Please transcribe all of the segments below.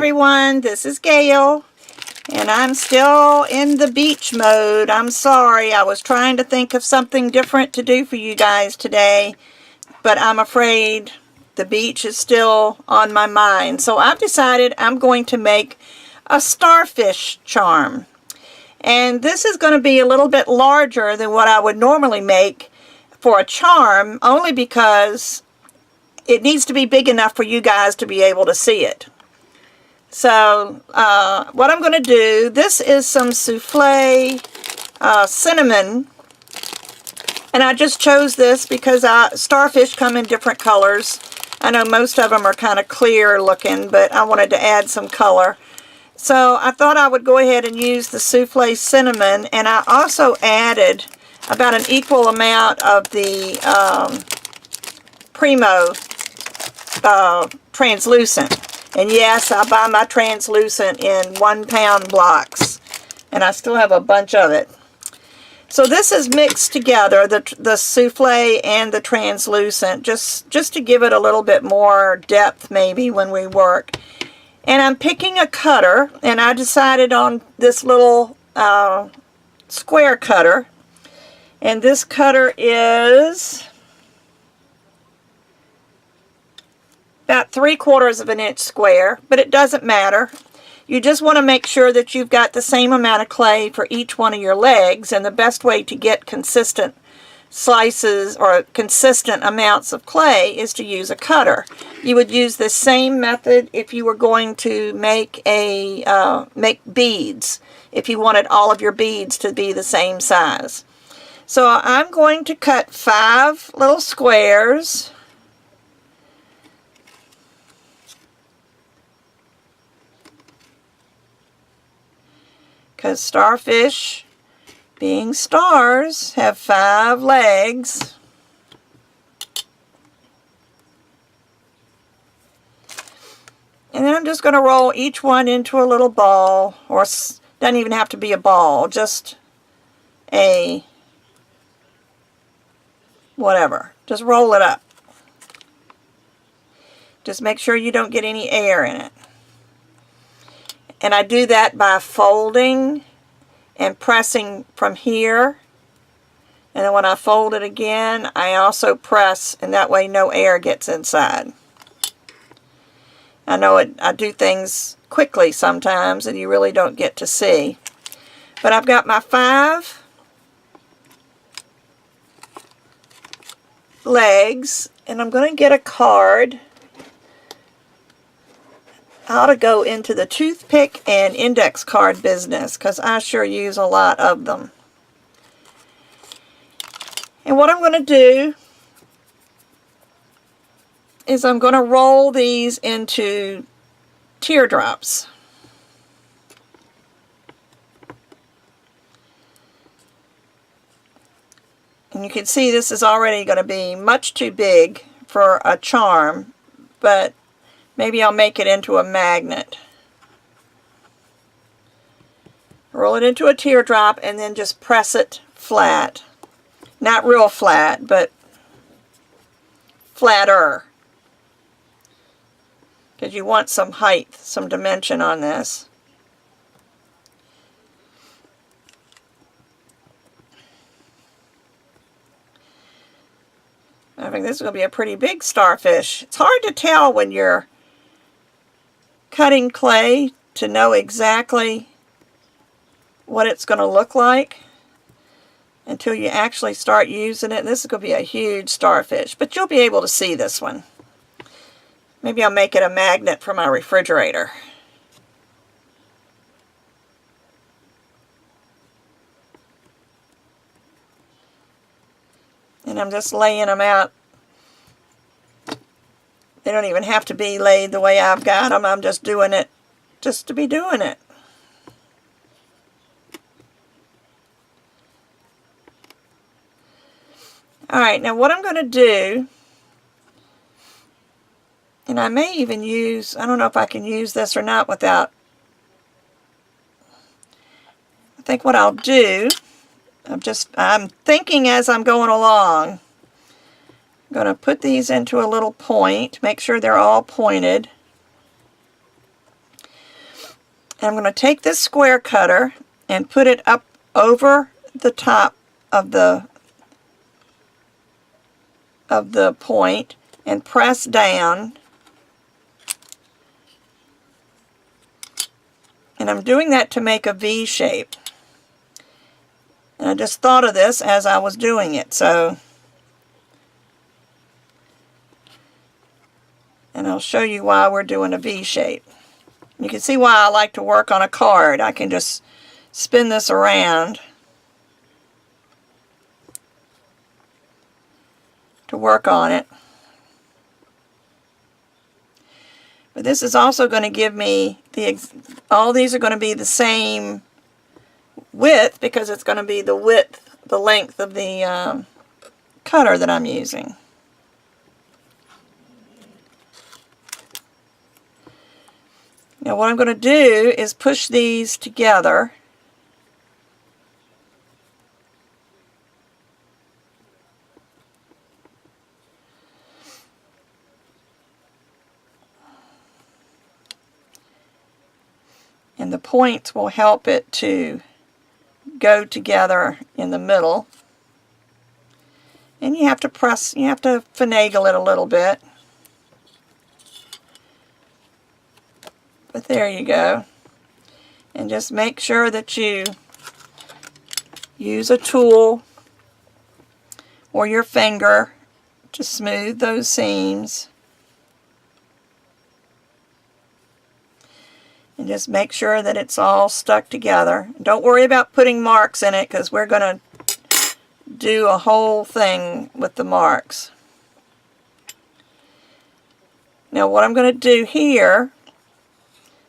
everyone, this is Gayle, and I'm still in the beach mode. I'm sorry, I was trying to think of something different to do for you guys today, but I'm afraid the beach is still on my mind. So I've decided I'm going to make a starfish charm. And this is going to be a little bit larger than what I would normally make for a charm, only because it needs to be big enough for you guys to be able to see it. So what I'm going to do, this is some souffle cinnamon, and I just chose this because starfish come in different colors. I know most of them are kind of clear looking, but I wanted to add some color. So I thought I would go ahead and use the souffle cinnamon, and I also added about an equal amount of the Primo translucent. And yes, I buy my translucent in 1 pound blocks, and I still have a bunch of it. So this is mixed together, the souffle and the translucent, just to give it a little bit more depth maybe when we work. And I'm picking a cutter, and I decided on this little square cutter. And this cutter is about 3/4 of an inch square, but it doesn't matter. You just want to make sure that you've got the same amount of clay for each one of your legs, and the best way to get consistent slices or consistent amounts of clay is to use a cutter. You would use the same method if you were going to make make beads, if you wanted all of your beads to be the same size. So I'm going to cut 5 little squares. Because starfish, being stars, have 5 legs. And then I'm just going to roll each one into a little ball, or doesn't even have to be a ball, just a whatever. Just roll it up. Just make sure you don't get any air in it. And I do that by folding and pressing from here. And then when I fold it again, I also press, and that way no air gets inside. I know I do things quickly sometimes and you really don't get to see. But I've got my 5 legs, and I'm going to get a card. I ought to go into the toothpick and index card business because I sure use a lot of them. And what I'm going to do is I'm going to roll these into teardrops. And you can see this is already going to be much too big for a charm, but maybe I'll make it into a magnet. Roll it into a teardrop and then just press it flat. Not real flat, but flatter. Because you want some height, some dimension on this. I think this is going to be a pretty big starfish. It's hard to tell when you're cutting clay to know exactly what it's going to look like until you actually start using it. This is going to be a huge starfish, but you'll be able to see this one. Maybe I'll make it a magnet for my refrigerator. And I'm just laying them out. They don't even have to be laid the way I've got them. I'm just doing it just to be doing it. Alright, now what I'm going to do, and I may even use, I don't know if I can use this or not without, I think what I'll do, I'm thinking as I'm going along. I'm going to put these into a little point, make sure they're all pointed. And I'm going to take this square cutter and put it up over the top of the point and press down. And I'm doing that to make a V shape. And I just thought of this as I was doing it, so. And I'll show you why we're doing a V shape. You can see why I like to work on a card. I can just spin this around to work on it. But this is also going to give me all these are going to be the same width because it's going to be the length of the cutter that I'm using. Now what I'm going to do is push these together. And the points will help it to go together in the middle. And you have to finagle it a little bit. But there you go. And just make sure that you use a tool or your finger to smooth those seams. And just make sure that it's all stuck together. Don't worry about putting marks in it because we're going to do a whole thing with the marks. Now what I'm going to do here,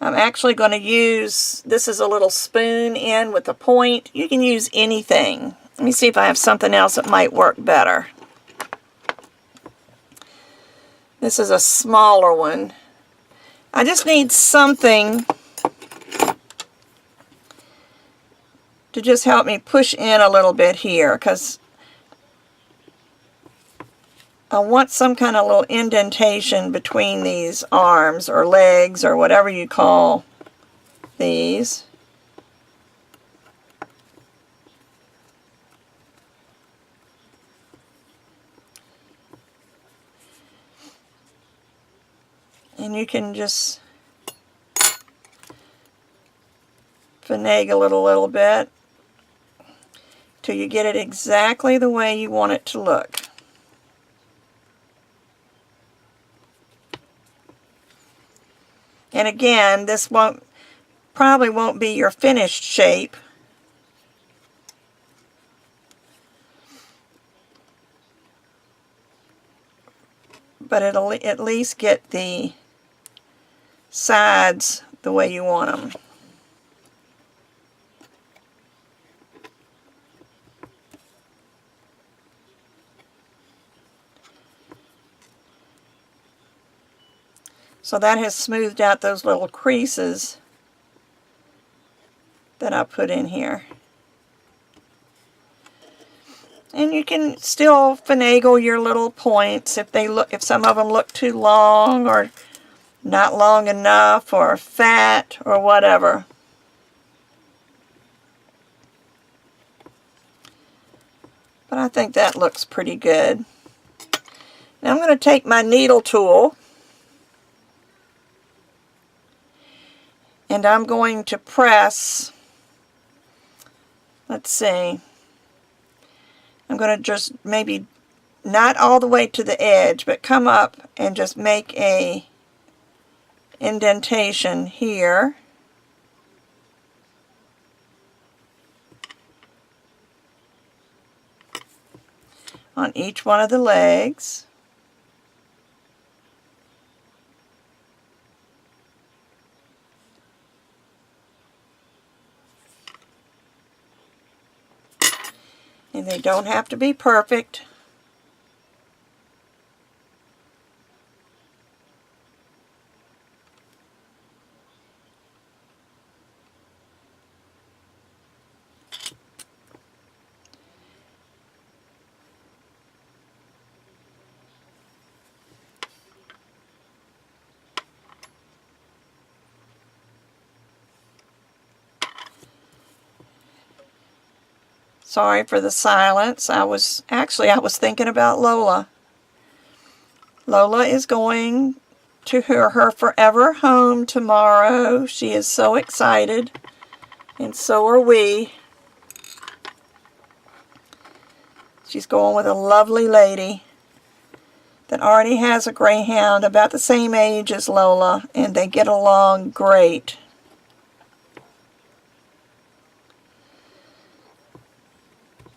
I'm actually going to use, this is a little spoon in with a point. You can use anything. Let me see if I have something else that might work better. This is a smaller one. I just need something to just help me push in a little bit here because I want some kind of little indentation between these arms or legs or whatever you call these. And you can just finagle it a little bit till you get it exactly the way you want it to look. And again, this probably won't be your finished shape. But it'll at least get the sides the way you want them. So that has smoothed out those little creases that I put in here. And you can still finagle your little points if some of them look too long or not long enough or fat or whatever. But I think that looks pretty good. Now I'm going to take my needle tool and I'm going to press, let's see, I'm going to just maybe not all the way to the edge, but come up and just make a indentation here. On each one of the legs. And they don't have to be perfect. Sorry for the silence. I was thinking about Lola. Lola is going to her forever home tomorrow. She is so excited, and so are we. She's going with a lovely lady that already has a greyhound about the same age as Lola, and they get along great.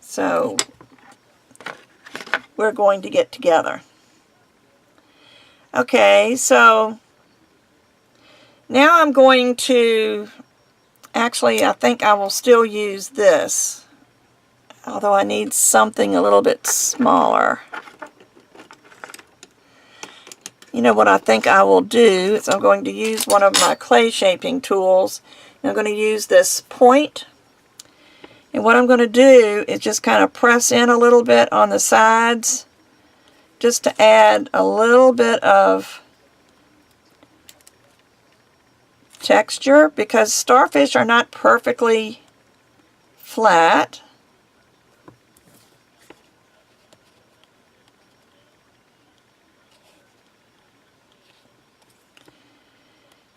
So we're going to get together. Okay, so now I'm going to, actually I think I will still use this, although I need something a little bit smaller. You know what I think I will do is I'm going to use one of my clay shaping tools. I'm going to use this point. And what I'm going to do is just kind of press in a little bit on the sides just to add a little bit of texture, because starfish are not perfectly flat.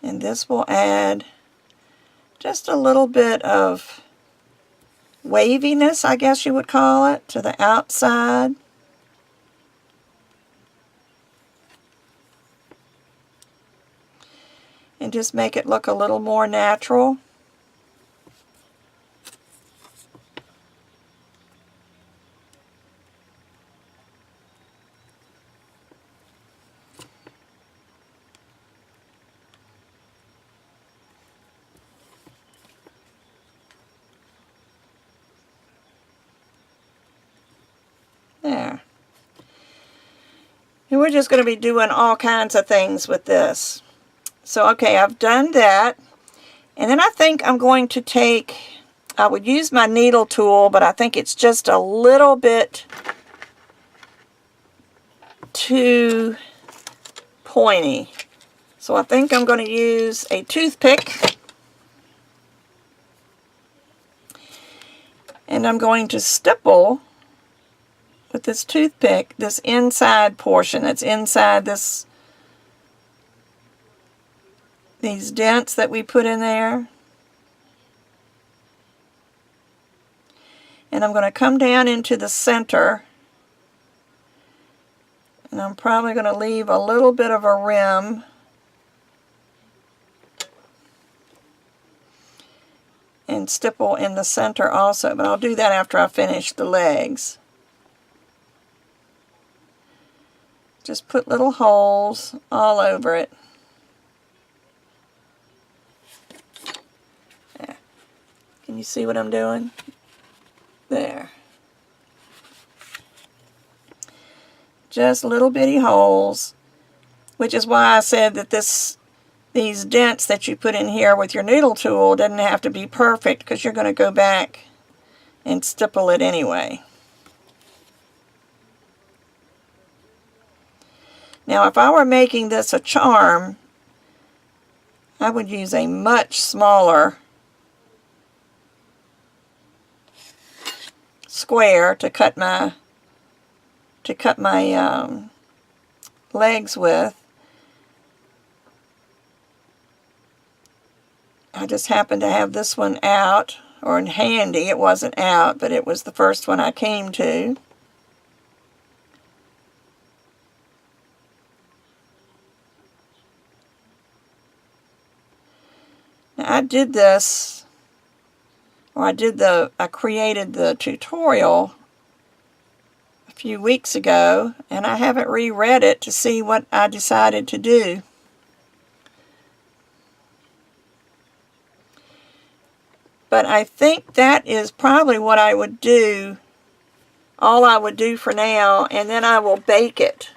And this will add just a little bit of waviness, I guess you would call it, to the outside. And just make it look a little more natural. There. And we're just going to be doing all kinds of things with this. So, okay, I've done that. And then I think I'm going to take, I would use my needle tool, but I think it's just a little bit too pointy. So I think I'm going to use a toothpick. And I'm going to stipple with this toothpick this inside portion that's inside these dents that we put in there. And I'm going to come down into the center, and I'm probably going to leave a little bit of a rim and stipple in the center also, but I'll do that after I finish the legs. Just put little holes all over it. There. Can you see what I'm doing? There. Just little bitty holes, which is why I said that these dents that you put in here with your needle tool doesn't have to be perfect, because you're going to go back and stipple it anyway. Now, if I were making this a charm, I would use a much smaller square to cut my legs with. I just happened to have this one out, or in handy. It wasn't out, but it was the first one I came to. Now, I did this, or I created the tutorial a few weeks ago, and I haven't reread it to see what I decided to do. But I think that is probably what I would do, all I would do for now, and then I will bake it.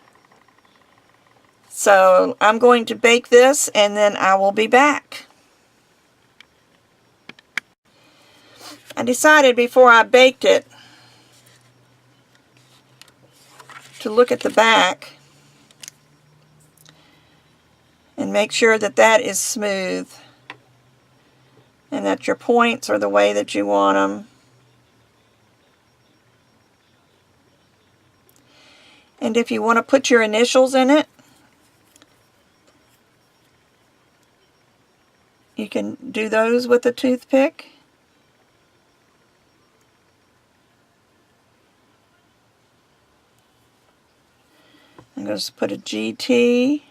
So I'm going to bake this, and then I will be back. I decided before I baked it to look at the back and make sure that that is smooth and that your points are the way that you want them. And if you want to put your initials in it, you can do those with a toothpick. I'm going to put a GT,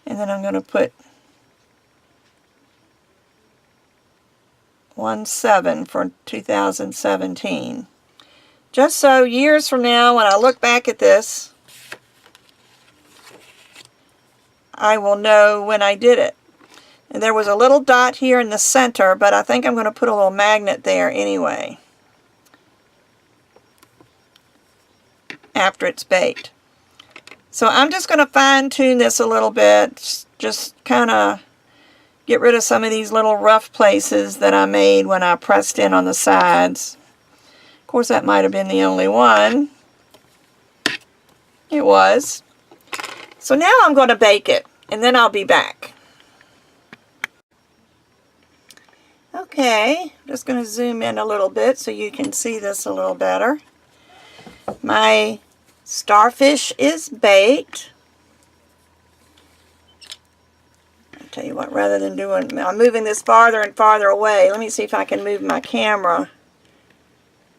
and then I'm going to put 17 for 2017. Just so years from now, when I look back at this, I will know when I did it. And there was a little dot here in the center, but I think I'm going to put a little magnet there anyway, after it's baked. So I'm just going to fine tune this a little bit, just kind of get rid of some of these little rough places that I made when I pressed in on the sides. Of course, that might have been the only one. It was. So now I'm going to bake it, and then I'll be back. Okay, I'm just going to zoom in a little bit so you can see this a little better. My starfish is baked. I'll tell you what, rather than doing, I'm moving this farther and farther away. Let me see if I can move my camera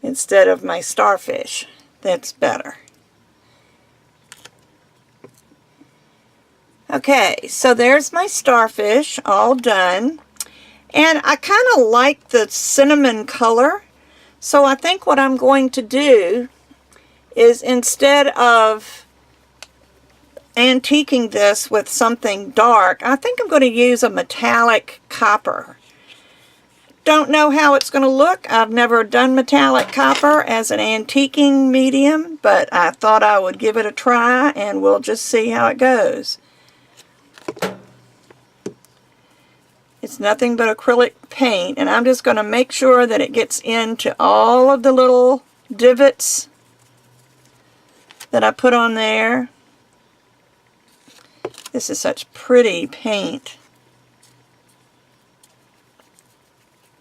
instead of my starfish. That's better. Okay, so there's my starfish all done. And I kind of like the cinnamon color. So I think what I'm going to do is, instead of antiquing this with something dark, I think I'm going to use a metallic copper. Don't know how it's going to look. I've never done metallic copper as an antiquing medium, but I thought I would give it a try, and we'll just see how it goes. It's nothing but acrylic paint, and I'm just going to make sure that it gets into all of the little divots that I put on there. This is such pretty paint.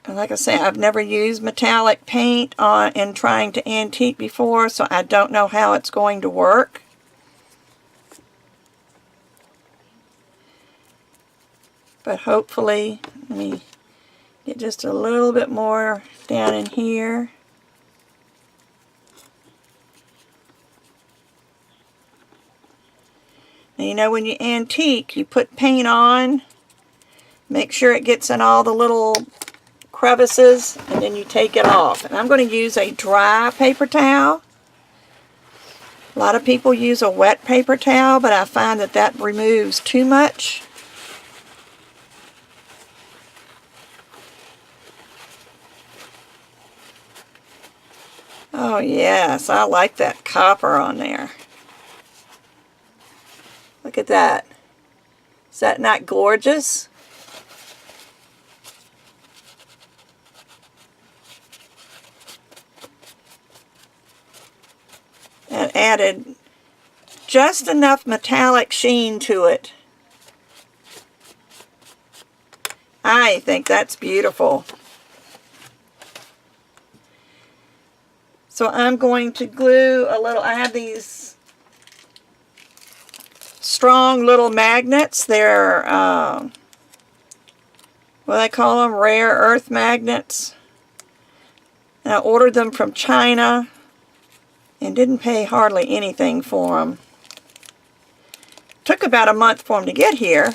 And like I say, I've never used metallic paint in trying to antique before, so I don't know how it's going to work. But hopefully, let me get just a little bit more down in here. Now, you know, when you antique, you put paint on, make sure it gets in all the little crevices, and then you take it off. And I'm going to use a dry paper towel. A lot of people use a wet paper towel, but I find that that removes too much. Oh yes, I like that copper on there. Look at that. Is that not gorgeous? And added just enough metallic sheen to it. I think that's beautiful. So I'm going to glue a little, I have these strong little magnets. They're, what do they call them? Rare earth magnets. And I ordered them from China and didn't pay hardly anything for them. Took about a month for them to get here.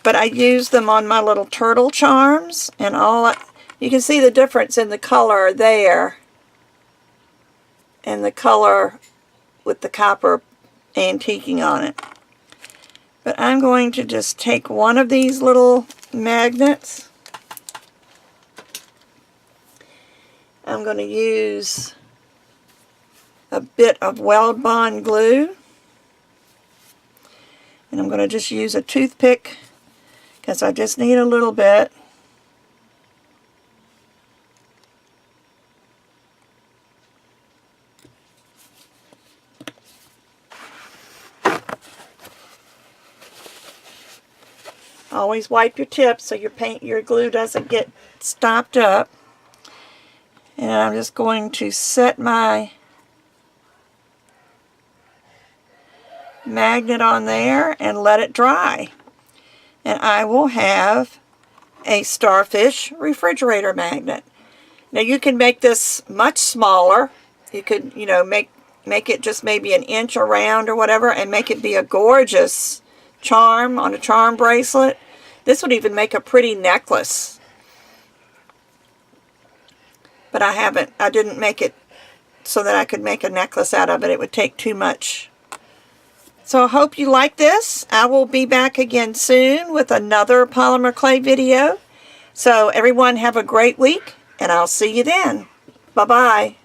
But I used them on my little turtle charms, and you can see the difference in the color there and the color with the copper antiquing on it. But I'm going to just take one of these little magnets. I'm going to use a bit of weld bond glue, and I'm going to just use a toothpick because I just need a little bit. Always wipe your tips so your glue doesn't get stopped up. And I'm just going to set my magnet on there and let it dry. And I will have a Starfish refrigerator magnet. Now you can make this much smaller. You could, you know, make it just maybe an inch around or whatever and make it be a gorgeous charm on a charm bracelet. This would even make a pretty necklace. But I didn't make it so that I could make a necklace out of it. It would take too much. So I hope you like this. I will be back again soon with another polymer clay video. So everyone have a great week, and I'll see you then. Bye-bye.